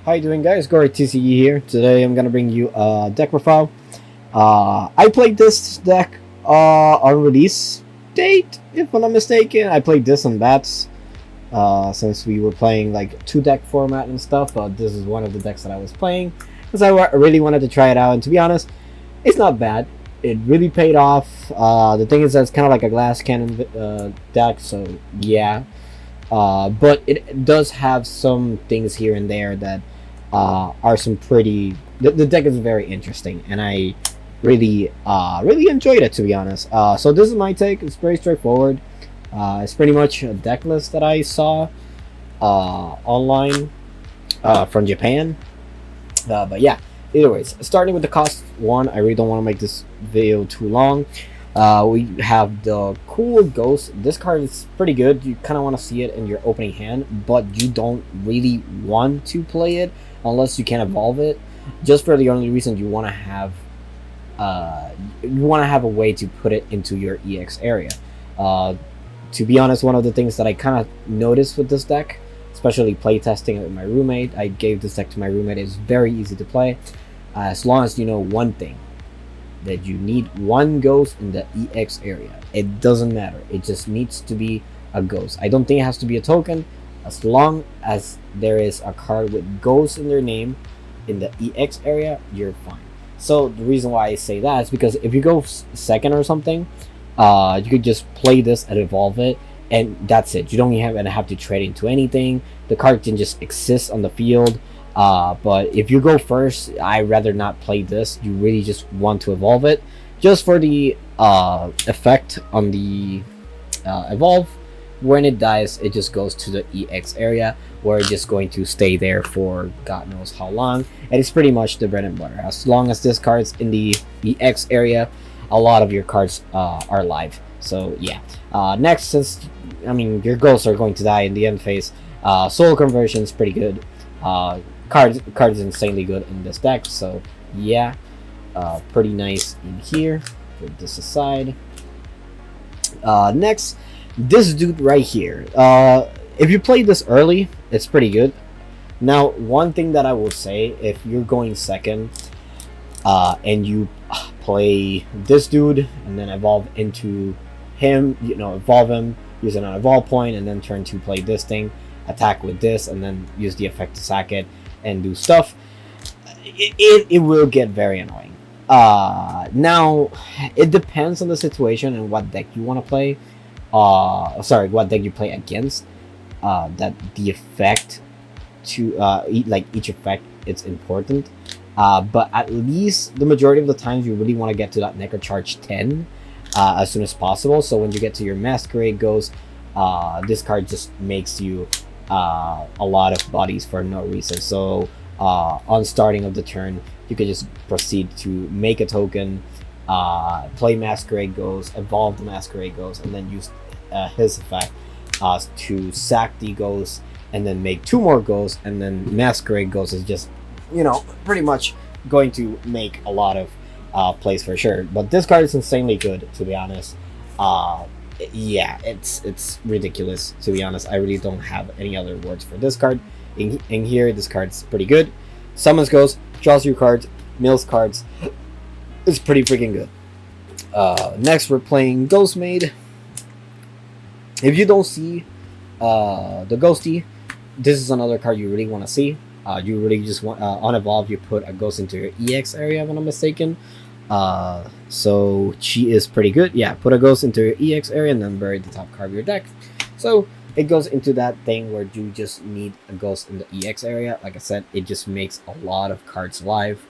How you doing, guys? Gory TCE here. Today I'm gonna bring you a deck profile. I played this deck on release date, if I'm not mistaken. I played this on bats since we were playing like two deck format and stuff. But this is one of the decks that I was playing because I really wanted to try it out. And to be honest, it's not bad. It really paid off. The thing is that it's kind of like a glass cannon deck, so yeah. But it does have some things here and there that are some pretty. The deck is very interesting, and I really enjoyed it, to be honest. So this is my take. It's very straightforward. It's pretty much a deck list that I saw online from Japan. But yeah, either ways, starting with the cost one, I really don't want to make this video too long. We have the cool ghost. This card is pretty good. You kind of want to see it in your opening hand, but you don't really want to play it unless you can evolve it. Just for the only reason you want to have a way to put it into your EX area. To be honest, one of the things that I kind of noticed with this deck, especially playtesting it with my roommate, I gave this deck to my roommate. It's very easy to play as long as you know one thing. That you need one ghost in the EX area. It doesn't matter. It just needs to be a ghost. I don't think it has to be a token. As long as there is a card with ghost in their name in the EX area, you're fine. So the reason why I say that is because if you go second or something, you could just play this and evolve it, and that's it. You don't even have to trade into anything. The card can just exist on the field. But if you go first, I'd rather not play this. You really just want to evolve it, just for the effect on the evolve. When it dies, it just goes to the EX area, where it's just going to stay there for God knows how long. And it's pretty much the bread and butter. As long as this card's in the EX area, a lot of your cards are live. So yeah. Next, since your ghosts are going to die in the end phase, soul conversion is pretty good. Card is insanely good in this deck, so yeah, pretty nice in here. Put this aside. Next, this dude right here. If you play this early, it's pretty good. Now, one thing that I will say, if you're going second, and you play this dude and then evolve into him, evolve him using an evolve point, and then turn to play this thing, attack with this, and then use the effect to sack it and do stuff, it will get very annoying. Now it depends on the situation and what deck you want to play, what deck you play against, that the effect to each effect, it's important, but at least the majority of the times you really want to get to that Necro Charge 10 as soon as possible. So when you get to your Masquerade Ghost, this card just makes you a lot of bodies for no reason. So on starting of the turn, you could just proceed to make a token, play Masquerade Ghost, evolve the Masquerade Ghost, and then use his effect to sack the ghost, and then make two more ghosts, and then Masquerade Ghost is just pretty much going to make a lot of plays for sure. But this card is insanely good, to be honest. Yeah, it's ridiculous, to be honest. I really don't have any other words for this card. In here, this card's pretty good. Summons Ghost, draws you cards, mills cards. It's pretty freaking good. Next, we're playing Ghostmaid. If you don't see the Ghosty, this is another card you really want to see. You really just want on evolve, you put a ghost into your EX area, if I'm not mistaken. So she is pretty good. Yeah, put a ghost into your EX area and then bury the top card of your deck. So it goes into that thing where you just need a ghost in the EX area. Like I said, it just makes a lot of cards live,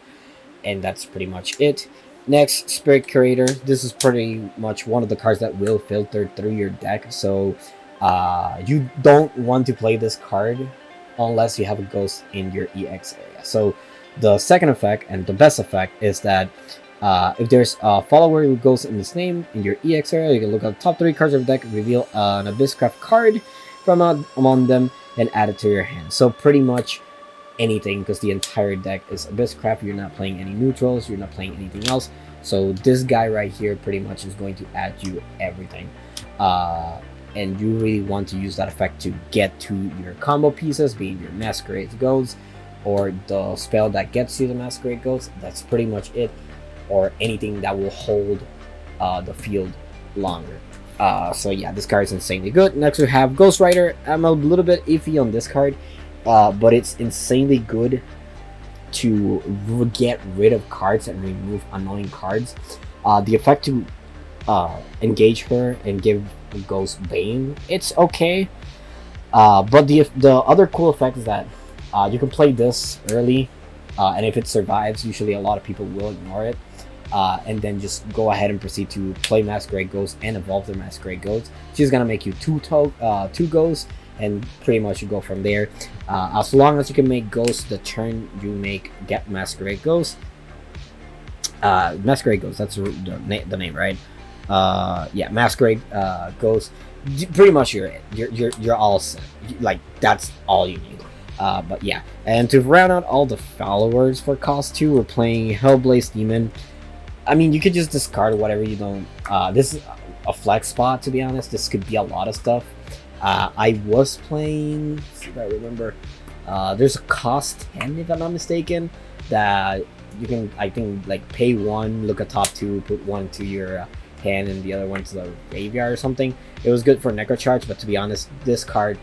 and that's pretty much it. Next, Spirit Curator. This is pretty much one of the cards that will filter through your deck. So you don't want to play this card unless you have a ghost in your EX area. So the second effect and the best effect is that if there's a follower who goes in this name in your EX area, you can look at the top 3 cards of the deck, reveal an Abysscraft card from among them, and add it to your hand. So pretty much anything, because the entire deck is Abysscraft. You're not playing any neutrals, you're not playing anything else. So this guy right here pretty much is going to add you everything. And you really want to use that effect to get to your combo pieces, being your Masquerade Ghosts, or the spell that gets you the Masquerade Ghost. That's pretty much it, or anything that will hold the field longer. So yeah, this card is insanely good. Next we have Ghost Rider. I'm a little bit iffy on this card, but it's insanely good to get rid of cards and remove annoying cards. The effect to engage her and give Ghost Bane, it's okay. But the other cool effect is that you can play this early, and if it survives, usually a lot of people will ignore it, and then just go ahead and proceed to play Masquerade Ghost and evolve their Masquerade Ghost. She's gonna make you two ghosts, and pretty much you go from there. As long as you can make Ghost the turn you get Masquerade Ghost. Masquerade Ghost, that's the name, right? Yeah, Masquerade Ghost. Pretty much you're all set. Like, that's all you need. But yeah, and to round out all the followers for cost 2, we're playing Hellblaze Demon. I mean, you could just discard whatever you don't. This is a flex spot, to be honest. This could be a lot of stuff. I was playing, let's see if I remember, there's a cost 10 if I'm not mistaken, that you can, I think, like, pay 1, look at top 2, put 1 to your hand and the other one to the graveyard or something. It was good for Necrocharge, but to be honest, this card,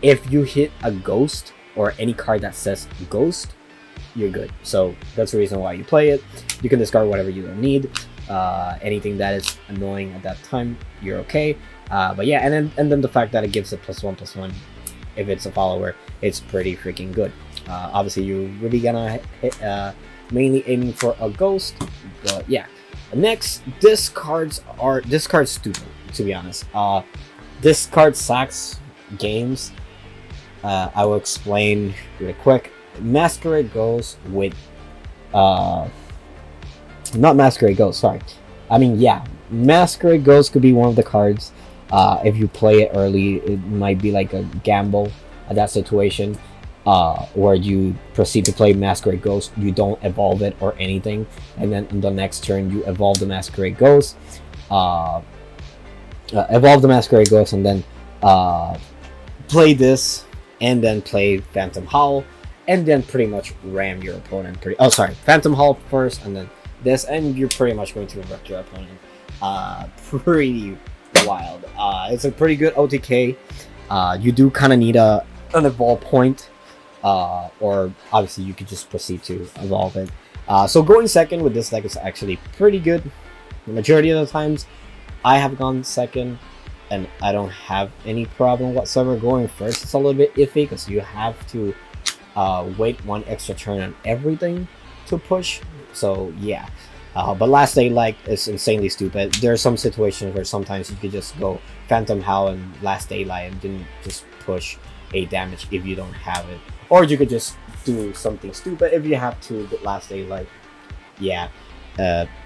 if you hit a ghost or any card that says ghost, you're good. So that's the reason why you play it. You can discard whatever you don't need. Anything that is annoying at that time, you're okay. But yeah, and then the fact that it gives a +1/+1 if it's a follower, it's pretty freaking good. Obviously, you're really gonna hit, mainly aiming for a ghost, but yeah. Next, this card's stupid, to be honest. This card sacks games. I will explain really quick. Masquerade Ghost with not Masquerade Ghost, sorry. I mean, yeah, Masquerade Ghost could be one of the cards. If you play it early, it might be like a gamble at that situation, where you proceed to play Masquerade Ghost, you don't evolve it or anything, and then in the next turn you evolve the Masquerade Ghost, and then play this, and then play Phantom Howl, and then pretty much ram your opponent. Phantom Howl first, and then this, and you're pretty much going to wreck your opponent. Pretty wild. It's a pretty good OTK. You do kind of need an evolve point, or obviously you could just proceed to evolve it. So going second with this deck is actually pretty good. The majority of the times I have gone second, and I don't have any problem whatsoever. Going first, it's a little bit iffy because you have to wait 1 extra turn on everything to push. So yeah. But Last Daylight is insanely stupid. There are some situations where sometimes you could just go Phantom Howl and Last Daylight and then just push 8 damage if you don't have it. Or you could just do something stupid if you have to get Last Daylight. Yeah,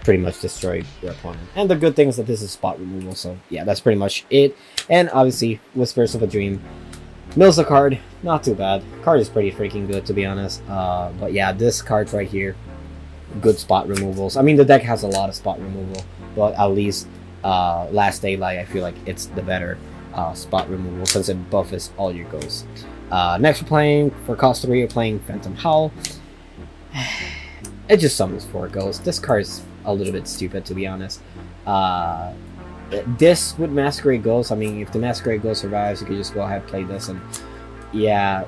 pretty much destroy your opponent. And the good thing is that this is spot removal, so yeah, that's pretty much it. And obviously, Whispers of a Dream mills the card. Not too bad. Card is pretty freaking good, to be honest. But yeah, this card right here, good spot removals. I mean, the deck has a lot of spot removal, but at least Last Daylight, I feel like it's the better spot removal since it buffs all your ghosts. Next we're playing, for cost 3, we're playing Phantom Howl. It just summons 4 ghosts. This card is a little bit stupid, to be honest. This with Masquerade Ghost, I mean, if the Masquerade Ghost survives, you could just go ahead and play this, and yeah,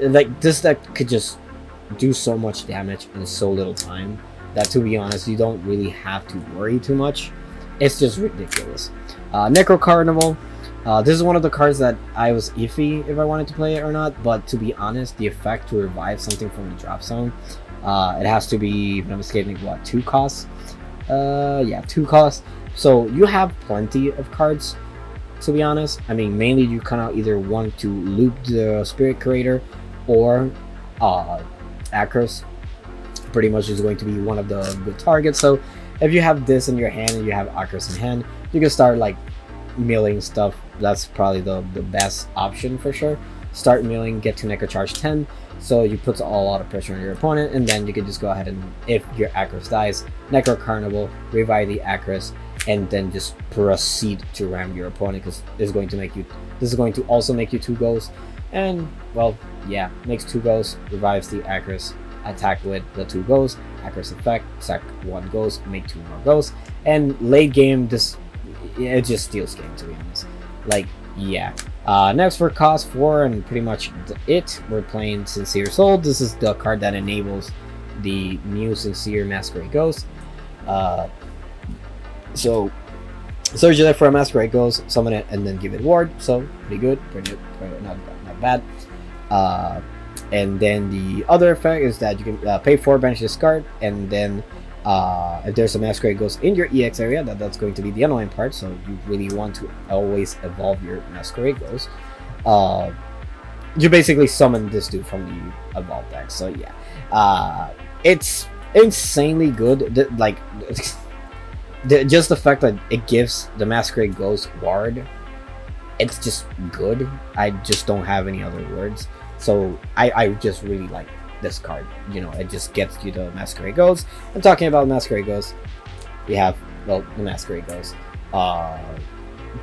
like, this deck could just do so much damage in so little time that, to be honest, you don't really have to worry too much. It's just ridiculous. Necro Carnival. This is one of the cards that I was iffy if I wanted to play it or not, but to be honest, the effect to revive something from the drop zone, it has to be, if I'm mistaken, what, 2 costs? Yeah, 2 costs. So you have plenty of cards, to be honest. I mean, mainly you kind of either want to loop the Spirit Creator or Akros. Pretty much is going to be one of the good targets. So if you have this in your hand and you have Akros in hand, you can start like milling stuff. That's probably the best option for sure. Start milling, get to Necrocharge 10, so you put a lot of pressure on your opponent, and then you can just go ahead and, if your Akros dies, Necro Carnival, revive the Akros, and then just proceed to ram your opponent, because this is going to also make you 2 goals. And well, yeah, makes 2 ghosts, revives the Acris attack with the 2 ghosts, Acris effect, sack 1 ghost, make 2 more ghosts, and late game this it just steals game, to be honest. Like, yeah. Next for cost 4, and pretty much it, we're playing Sincere Soul. This is the card that enables the new Sincere Masquerade Ghost. So search it for a Masquerade Ghost, summon it, and then give it ward. So pretty good, pretty not bad. And then the other effect is that you can pay 4, banish this card, and then if there's a Masquerade Ghost in your EX area, that's going to be the annoying part. So you really want to always evolve your Masquerade Ghost. You basically summon this dude from the evolve deck. So yeah, it's insanely good. Just the fact that it gives the Masquerade Ghost ward, it's just good. I just don't have any other words. So I just really like this card. You know, it just gets you the Masquerade Ghost. I'm talking about Masquerade Ghost. We have, well, the Masquerade Ghost.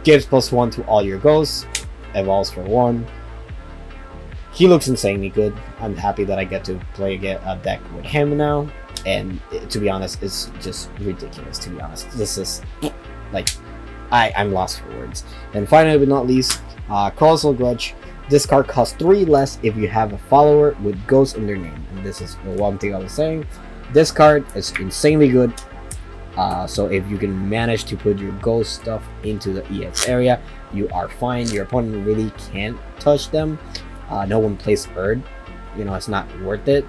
Gives +1 to all your ghosts. Evolves for 1. He looks insanely good. I'm happy that I get to play a deck with him now. And to be honest, it's just ridiculous, to be honest. This is, like, I'm lost for words. And finally but not least, Colossal Grudge. This card costs 3 less if you have a follower with Ghost in their name. And this is the one thing I was saying. This card is insanely good. So if you can manage to put your Ghost stuff into the EX area, you are fine. Your opponent really can't touch them. No one plays Erd. You know, it's not worth it.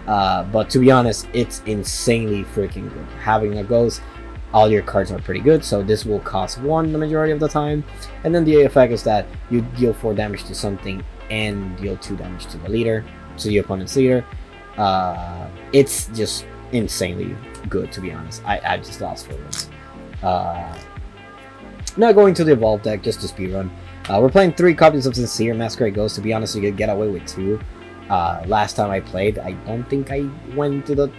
But to be honest, it's insanely freaking good. Having a Ghost, all your cards are pretty good, so this will cost 1 the majority of the time. And then the effect is that you deal 4 damage to something and deal 2 damage to the leader, to your opponent's leader. It's just insanely good, to be honest. I just lost for words. Now going to the evolve deck, just to speedrun. We're playing 3 copies of Sincere Masquerade Ghost. To be honest, you could get away with 2. Last time I played, I don't think I went to the...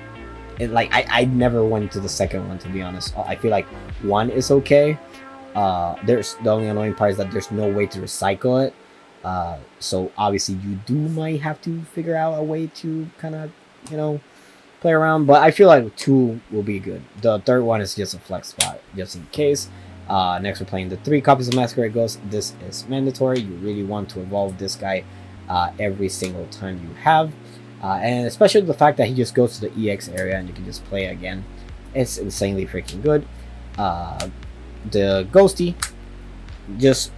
I never went to the second one, to be honest. I feel like 1 is okay. There's the only annoying part is that there's no way to recycle it. So obviously you might have to figure out a way to kind of, you know, play around. But I feel like 2 will be good. The third one is just a flex spot, just in case. Next we're playing the 3 copies of Masquerade Ghost. This is mandatory. You really want to evolve this guy every single time you have. And especially the fact that he just goes to the EX area and you can just play again. It's insanely freaking good. The Ghosty, just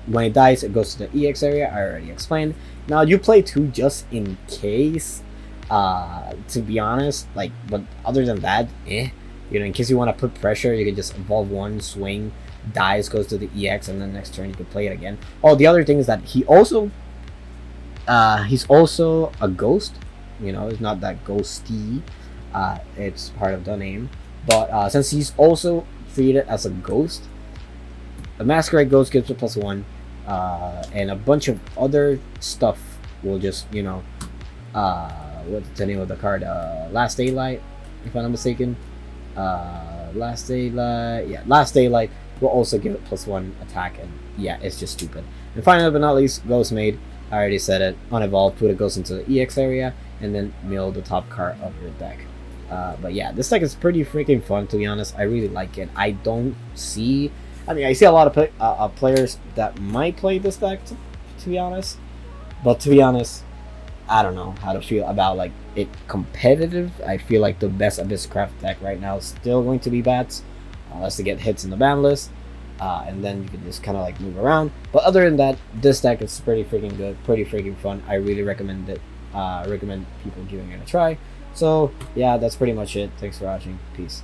when it dies, it goes to the EX area. I already explained. Now you play 2 just in case. To be honest, like, but other than that, You know, in case you want to put pressure, you can just evolve 1, swing, dies, goes to the EX, and then next turn you can play it again. Oh, the other thing is that he's also a ghost. You know, it's not that ghosty. It's part of the name. But since he's also treated as a ghost, a Masquerade Ghost gives it +1, and a bunch of other stuff will just, you know, what's the name of the card? Last Daylight, if I'm not mistaken. Last Daylight will also give it +1 attack, and yeah, it's just stupid. And finally but not least, Ghost Maid. I already said it. Unevolved, put a Ghost into the EX area, and then mill the top card of your deck. But yeah, this deck is pretty freaking fun, to be honest. I really like it. I see a lot of players that might play this deck, to be honest. But to be honest, I don't know how to feel about like it competitive. I feel like the best Abysscraft deck right now is still going to be Bats, unless they get hits in the ban list. And then you can just kind of like move around. But other than that, this deck is pretty freaking good, pretty freaking fun. I really recommend it. Recommend people giving it a try. So yeah, that's pretty much it. Thanks for watching. Peace.